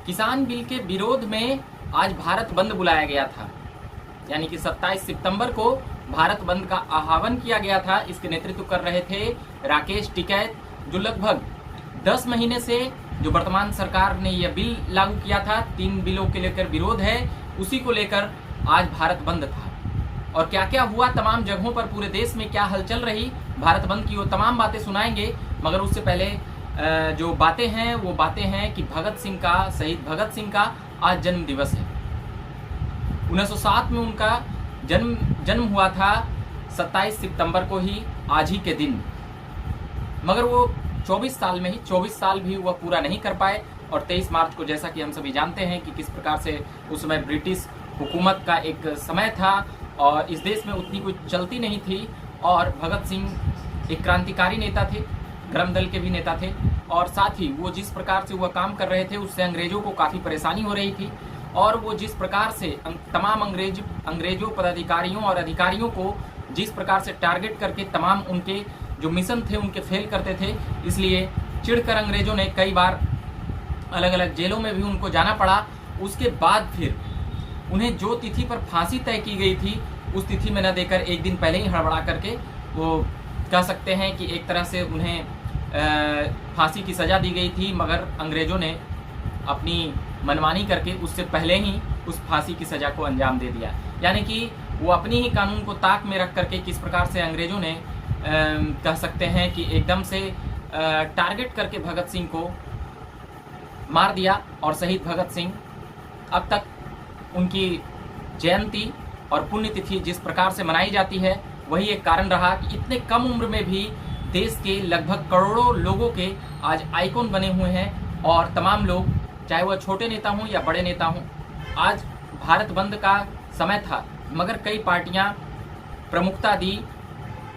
किसान बिल के विरोध में आज भारत बंद बुलाया गया था, यानी कि 27 सितंबर को भारत बंद का आह्वान किया गया था। इसके नेतृत्व कर रहे थे राकेश टिकैत, जो लगभग 10 महीने से जो वर्तमान सरकार ने यह बिल लागू किया था, 3 बिलों के लेकर विरोध है, उसी को लेकर आज भारत बंद था। और क्या क्या हुआ तमाम जगहों पर, पूरे देश में क्या हलचल रही भारत बंद की, वो तमाम बातें सुनाएंगे। मगर उससे पहले जो बातें हैं वो बातें हैं कि शहीद भगत सिंह का आज जन्म दिवस है। 1907 में उनका जन्म हुआ था, 27 सितंबर को ही, आज ही के दिन। मगर वो 24 साल भी वह पूरा नहीं कर पाए। और 23 मार्च को, जैसा कि हम सभी जानते हैं कि किस प्रकार से उस समय ब्रिटिश हुकूमत का एक समय था और इस देश में उतनी कुछ चलती नहीं थी। और भगत सिंह एक क्रांतिकारी नेता थे, गरम दल के भी नेता थे, और साथ ही वो जिस प्रकार से वह काम कर रहे थे उससे अंग्रेजों को काफ़ी परेशानी हो रही थी। और वो जिस प्रकार से तमाम अंग्रेजों पदाधिकारियों और अधिकारियों को जिस प्रकार से टारगेट करके तमाम उनके जो मिशन थे उनके फेल करते थे, इसलिए चिढ़कर अंग्रेजों ने कई बार अलग अलग जेलों में भी उनको जाना पड़ा। उसके बाद फिर उन्हें जो तिथि पर फांसी तय की गई थी उस तिथि में न देकर एक दिन पहले ही हड़बड़ा करके, वो कह सकते हैं कि एक तरह से उन्हें फांसी की सज़ा दी गई थी। मगर अंग्रेजों ने अपनी मनमानी करके उससे पहले ही उस फांसी की सज़ा को अंजाम दे दिया। यानी कि वो अपनी ही कानून को ताक में रख करके किस प्रकार से अंग्रेजों ने कह सकते हैं कि एकदम से टारगेट करके भगत सिंह को मार दिया। और शहीद भगत सिंह अब तक उनकी जयंती और पुण्यतिथि जिस प्रकार से मनाई जाती है, वही एक कारण रहा कि इतने कम उम्र में भी देश के लगभग करोड़ों लोगों के आज आइकॉन बने हुए हैं। और तमाम लोग, चाहे वह छोटे नेता हों या बड़े नेता हों, आज भारत बंद का समय था मगर कई पार्टियां प्रमुखता दी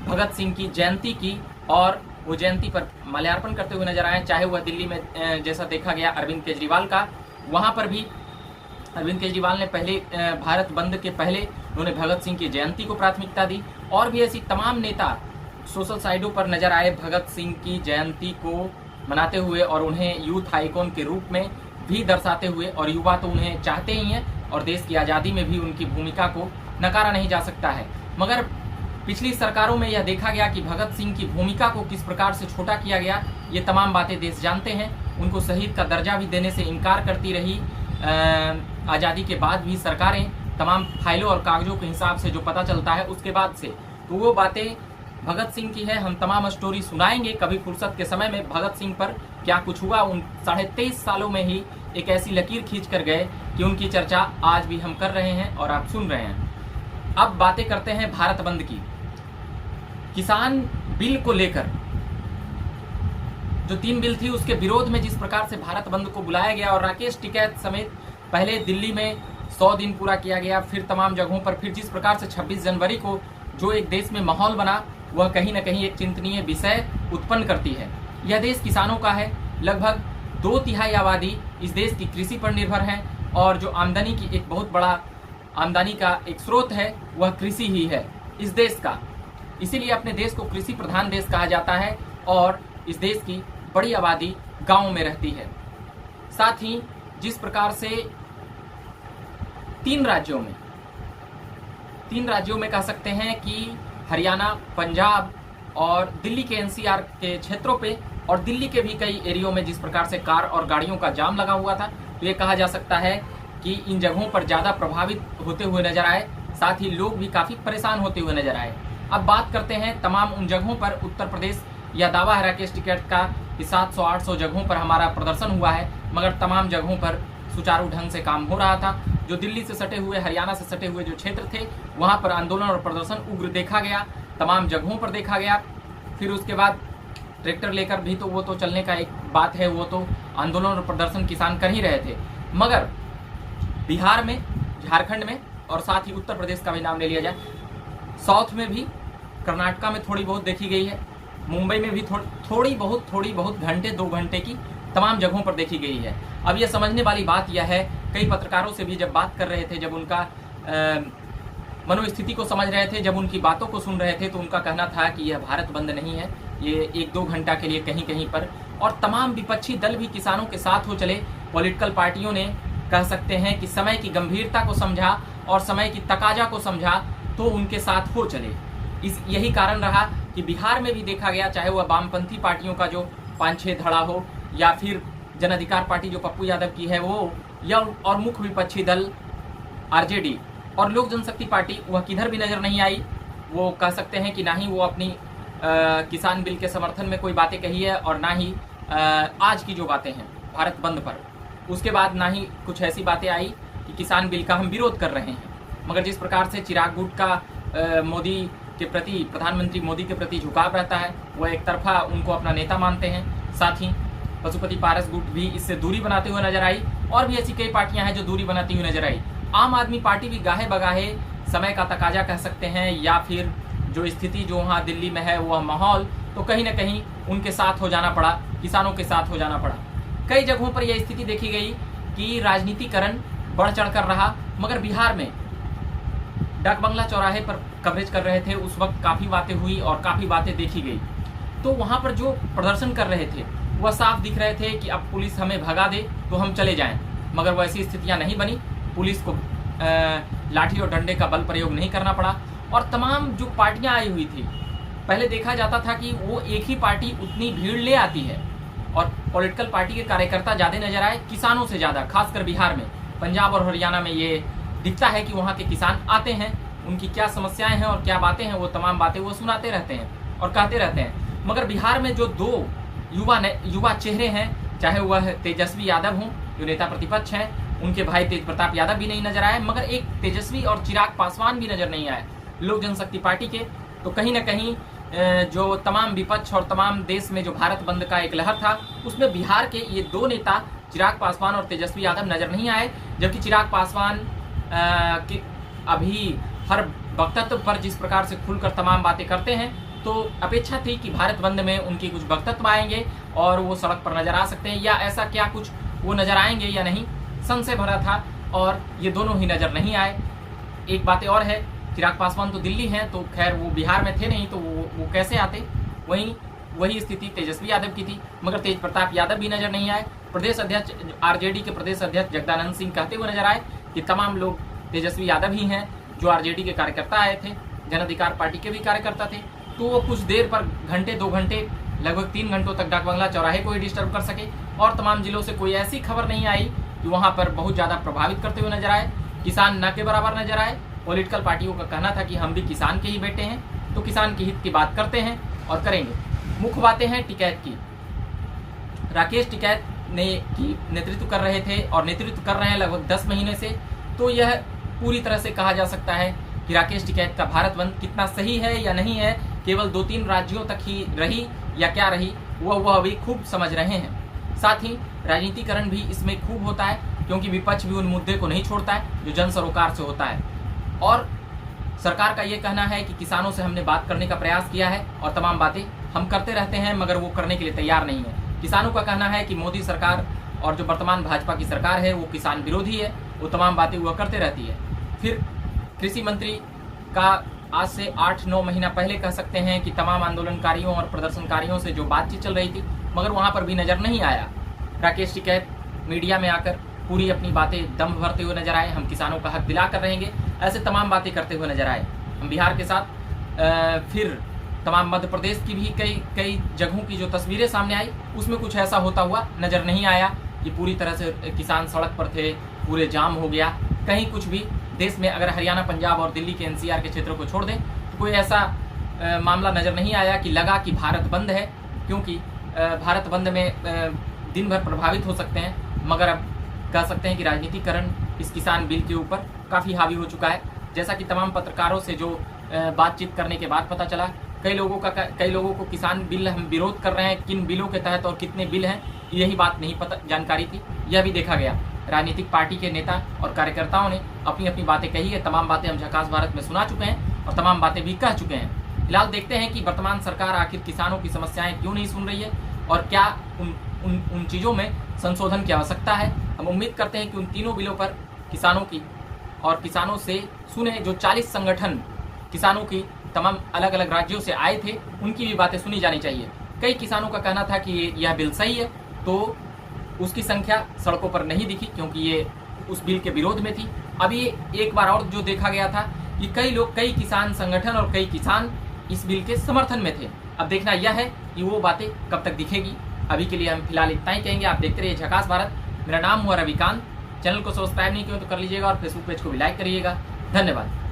भगत सिंह की जयंती की और वो जयंती पर माल्यार्पण करते हुए नजर आए। चाहे वह दिल्ली में जैसा देखा गया अरविंद केजरीवाल का, वहाँ पर भी अरविंद केजरीवाल ने पहले भारत बंद के पहले उन्होंने भगत सिंह की जयंती को प्राथमिकता दी। और भी ऐसी तमाम नेता सोशल साइटों पर नजर आए भगत सिंह की जयंती को मनाते हुए और उन्हें यूथ आइकॉन के रूप में भी दर्शाते हुए। और युवा तो उन्हें चाहते ही हैं और देश की आज़ादी में भी उनकी भूमिका को नकारा नहीं जा सकता है। मगर पिछली सरकारों में यह देखा गया कि भगत सिंह की भूमिका को किस प्रकार से छोटा किया गया, ये तमाम बातें देश जानते हैं। उनको शहीद का दर्जा भी देने से इनकार करती रही आज़ादी के बाद भी सरकारें, तमाम फाइलों और कागजों के हिसाब से जो पता चलता है उसके बाद से। तो वो बातें भगत सिंह की है, हम तमाम स्टोरी सुनाएंगे कभी फुर्सत के समय में। भगत सिंह पर क्या कुछ हुआ, उन 23.5 सालों में ही एक ऐसी लकीर खींच कर गए कि उनकी चर्चा आज भी हम कर रहे हैं और आप सुन रहे हैं। अब बातें करते हैं भारत बंद की। किसान बिल को लेकर जो 3 बिल थी उसके विरोध में जिस प्रकार से भारत बंद को बुलाया गया और राकेश टिकैत समेत पहले दिल्ली में 100 दिन पूरा किया गया, फिर तमाम जगहों पर, फिर जिस प्रकार से 26 जनवरी को जो एक देश में माहौल बना, वह कहीं न कहीं एक चिंतनीय विषय उत्पन्न करती है। यह देश किसानों का है, लगभग 2/3 आबादी इस देश की कृषि पर निर्भर है और जो आमदनी की एक बहुत बड़ा आमदनी का एक स्रोत है वह कृषि ही है इस देश का। इसीलिए अपने देश को कृषि प्रधान देश कहा जाता है और इस देश की बड़ी आबादी गाँव में रहती है। साथ ही जिस प्रकार से 3 राज्यों में कह सकते हैं कि हरियाणा, पंजाब और दिल्ली के एनसीआर के क्षेत्रों पे और दिल्ली के भी कई एरियो में जिस प्रकार से कार और गाड़ियों का जाम लगा हुआ था, तो ये कहा जा सकता है कि इन जगहों पर ज़्यादा प्रभावित होते हुए नजर आए, साथ ही लोग भी काफ़ी परेशान होते हुए नजर आए। अब बात करते हैं तमाम उन जगहों पर। उत्तर प्रदेश, यह दावा है राकेश टिकैत का कि 700-800 जगहों पर हमारा प्रदर्शन हुआ है, मगर तमाम जगहों पर सुचारू ढंग से काम हो रहा था। जो दिल्ली से सटे हुए, हरियाणा से सटे हुए जो क्षेत्र थे, वहाँ पर आंदोलन और प्रदर्शन उग्र देखा गया, तमाम जगहों पर देखा गया। फिर उसके बाद ट्रैक्टर लेकर भी तो वो तो चलने का एक बात है, वो तो आंदोलन और प्रदर्शन किसान कर ही रहे थे। मगर बिहार में, झारखंड में और साथ ही उत्तर प्रदेश का भी नाम ले लिया जाए, साउथ में भी, कर्नाटका में थोड़ी बहुत देखी गई है, मुंबई में भी थोड़ी बहुत घंटे 2 घंटे की तमाम जगहों पर देखी गई है। अब यह समझने वाली बात यह है, कई पत्रकारों से भी जब बात कर रहे थे, जब उनका मनोस्थिति को समझ रहे थे, जब उनकी बातों को सुन रहे थे, तो उनका कहना था कि यह भारत बंद नहीं है, ये 1-2 घंटा के लिए कहीं कहीं पर, और तमाम विपक्षी दल भी किसानों के साथ हो चले, पॉलिटिकल पार्टियों ने कह सकते हैं कि समय की गंभीरता को समझा और समय की तकाजा को समझा तो उनके साथ हो चले। यही कारण रहा कि बिहार में भी देखा गया, चाहे वह वामपंथी पार्टियों का जो 5-6 धड़ा हो या फिर जन अधिकार पार्टी जो पप्पू यादव की है वो, या और मुख्य विपक्षी दल आरजेडी और लोक जनशक्ति पार्टी, वह किधर भी नजर नहीं आई। वो कह सकते हैं कि ना ही वो अपनी किसान बिल के समर्थन में कोई बातें कही है और ना ही आज की जो बातें हैं भारत बंद पर, उसके बाद ना ही कुछ ऐसी बातें आई कि किसान बिल का हम विरोध कर रहे हैं। मगर जिस प्रकार से चिराग गुट का मोदी के प्रति, प्रधानमंत्री मोदी के प्रति झुकाव रहता है, वह एक तरफा उनको अपना नेता मानते हैं। साथ ही पशुपति पारस गुट भी इससे दूरी बनाते हुए नजर आई और भी ऐसी कई पार्टियां हैं जो दूरी बनाती हुई नजर आई। आम आदमी पार्टी भी गाहे बगाहे समय का तकाजा कह सकते हैं या फिर जो स्थिति जो वहाँ दिल्ली में है वह माहौल, तो कहीं ना कहीं उनके साथ हो जाना पड़ा, किसानों के साथ हो जाना पड़ा। कई जगहों पर यह स्थिति देखी गई कि राजनीतिकरण बढ़ चढ़ कर रहा, मगर बिहार में डाक बंगला चौराहे पर कवरेज कर रहे थे उस वक्त काफ़ी बातें हुई और काफ़ी बातें देखी गई। तो वहाँ पर जो प्रदर्शन कर रहे थे वह साफ दिख रहे थे कि अब पुलिस हमें भगा दे तो हम चले जाएं, मगर वैसी स्थितियाँ नहीं बनी। पुलिस को लाठी और डंडे का बल प्रयोग नहीं करना पड़ा और तमाम जो पार्टियां आई हुई थी, पहले देखा जाता था कि वो एक ही पार्टी उतनी भीड़ ले आती है और पॉलिटिकल पार्टी के कार्यकर्ता ज़्यादा नजर आए किसानों से ज़्यादा, खासकर बिहार में। पंजाब और हरियाणा में ये दिखता है कि वहाँ के किसान आते हैं, उनकी क्या समस्याएं हैं और क्या बातें हैं, वो तमाम बातें वो सुनाते रहते हैं और कहते रहते हैं। मगर बिहार में जो दो युवा चेहरे हैं, चाहे वह तेजस्वी यादव हों जो नेता प्रतिपक्ष हैं, उनके भाई तेज प्रताप यादव भी नहीं नजर आए, मगर एक तेजस्वी और चिराग पासवान भी नजर नहीं आए लोक जनशक्ति पार्टी के। तो कहीं ना कहीं जो तमाम विपक्ष और तमाम देश में जो भारत बंद का एक लहर था, उसमें बिहार के ये दो नेता चिराग पासवान और तेजस्वी यादव नजर नहीं आए। जबकि चिराग पासवान के अभी हर वक्तव्य पर जिस प्रकार से खुलकर तमाम बातें करते हैं, तो अपेक्षा थी कि भारत बंद में उनकी कुछ वक्तव्य आएंगे और वो सड़क पर नजर आ सकते हैं, या ऐसा क्या कुछ वो नजर आएंगे या नहीं, संशय भरा था और ये दोनों ही नजर नहीं आए। एक बात और है, चिराग पासवान तो दिल्ली हैं, तो खैर वो बिहार में थे नहीं, तो वो कैसे आते। वही स्थिति तेजस्वी यादव की थी, मगर तेज प्रताप यादव भी नजर नहीं आए। प्रदेश अध्यक्ष आरजेडी के प्रदेश अध्यक्ष जगदानंद सिंह कहते हुए नजर आए कि तमाम लोग तेजस्वी यादव ही हैं जो आरजेडी के कार्यकर्ता आए थे, जन अधिकार पार्टी के भी कार्यकर्ता थे। तो वो कुछ देर पर घंटे 2 घंटे लगभग 3 घंटों तक डाक बंगला चौराहे को ही डिस्टर्ब कर सके और तमाम जिलों से कोई ऐसी खबर नहीं आई कि वहाँ पर बहुत ज़्यादा प्रभावित करते हुए नजर आए। किसान न के बराबर नजर आए। पॉलिटिकल पार्टियों का कहना था कि हम भी किसान के ही बेटे हैं, तो किसान के हित की बात करते हैं और करेंगे। मुख्य बातें हैं टिकैत की। राकेश टिकैत ने की नेतृत्व कर रहे थे और नेतृत्व कर रहे हैं लगभग 10 महीने से। तो यह पूरी तरह से कहा जा सकता है कि राकेश टिकैत का भारत बंद कितना सही है या नहीं है, केवल 2-3 राज्यों तक ही रही या क्या रही, वह अभी खूब समझ रहे हैं। साथ ही राजनीतिकरण भी इसमें खूब होता है, क्योंकि विपक्ष भी उन मुद्दे को नहीं छोड़ता है जो जन सरोकार से होता है। और सरकार का ये कहना है कि किसानों से हमने बात करने का प्रयास किया है और तमाम बातें हम करते रहते हैं, मगर वो करने के लिए तैयार नहीं है। किसानों का कहना है कि मोदी सरकार और जो वर्तमान भाजपा की सरकार है वो किसान विरोधी है, वो तमाम बातें वह करते रहती है। फिर कृषि मंत्री का आज से 8-9 महीना पहले कह सकते हैं कि तमाम आंदोलनकारियों और प्रदर्शनकारियों से जो बातचीत चल रही थी, मगर वहाँ पर भी नज़र नहीं आया। राकेश टिकैत मीडिया में आकर पूरी अपनी बातें दम भरते हुए नजर आए, हम किसानों का हक दिला कर रहेंगे, ऐसे तमाम बातें करते हुए नजर आए। हम बिहार के साथ फिर तमाम मध्य प्रदेश की भी कई जगहों की जो तस्वीरें सामने आई, उसमें कुछ ऐसा होता हुआ नजर नहीं आया कि पूरी तरह से किसान सड़क पर थे, पूरे जाम हो गया। कहीं कुछ भी देश में अगर हरियाणा, पंजाब और दिल्ली के एनसीआर के क्षेत्रों को छोड़ दें तो कोई ऐसा मामला नज़र नहीं आया कि लगा कि भारत बंद है, क्योंकि भारत बंद में दिन भर प्रभावित हो सकते हैं, मगर अब कह सकते हैं कि राजनीतिकरण इस किसान बिल के ऊपर काफ़ी हावी हो चुका है। जैसा कि तमाम पत्रकारों से जो बातचीत करने के बाद पता चला, कई लोगों को किसान बिल हम विरोध कर रहे हैं, किन बिलों के तहत और कितने बिल हैं, यही बात नहीं पता जानकारी थी। यह भी देखा गया, राजनीतिक पार्टी के नेता और कार्यकर्ताओं ने अपनी अपनी बातें कही है। तमाम बातें हम झकास भारत में सुना चुके हैं और तमाम बातें भी कह चुके हैं। फिलहाल देखते हैं कि वर्तमान सरकार आखिर किसानों की समस्याएं क्यों नहीं सुन रही है और क्या उन चीज़ों में संशोधन की आवश्यकता है। हम उम्मीद करते हैं कि उन तीनों बिलों पर किसानों की और किसानों से सुने जो 40 संगठन किसानों की तमाम अलग अलग राज्यों से आए थे, उनकी भी बातें सुनी जानी चाहिए। कई किसानों का कहना था कि यह बिल सही है, तो उसकी संख्या सड़कों पर नहीं दिखी क्योंकि ये उस बिल के विरोध में थी। अभी एक बार और जो देखा गया था कि कई लोग, कई किसान संगठन और कई किसान इस बिल के समर्थन में थे। अब देखना यह है कि वो बातें कब तक दिखेगी। अभी के लिए हम फिलहाल इतना ही कहेंगे। आप देखते रहिए झकास भारत। मेरा नाम हुआ रविकांत। चैनल को सब्सक्राइब नहीं किया तो कर लीजिएगा और फेसबुक पेज को भी लाइक करिएगा। धन्यवाद।